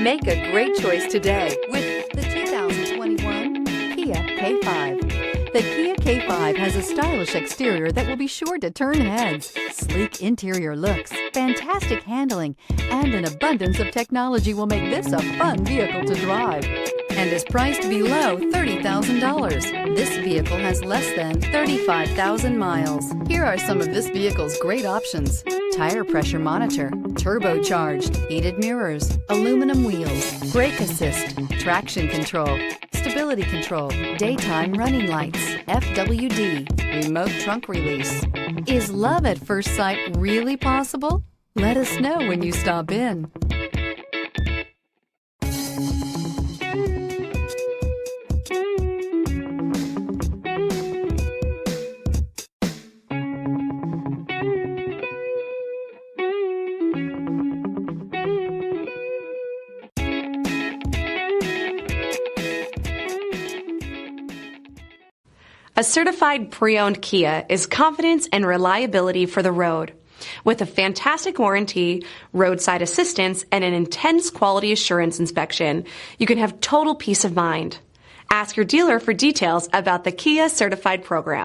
Make a great choice today with the 2021 Kia K5. The Kia K5 has a stylish exterior that will be sure to turn heads, sleek interior looks, fantastic handling, and an abundance of technology will make this a fun vehicle to drive, and is priced below $30,000. This vehicle has less than 35,000 miles. Here are some of this vehicle's great options: tire pressure monitor, turbocharged, heated mirrors, aluminum wheels, brake assist, traction control, stability control, daytime running lights, FWD, remote trunk release. Is love at first sight really possible? Let us know when you stop in. A certified pre-owned Kia is confidence and reliability for the road. With a fantastic warranty, roadside assistance, and an intense quality assurance inspection, you can have total peace of mind. Ask your dealer for details about the Kia Certified program.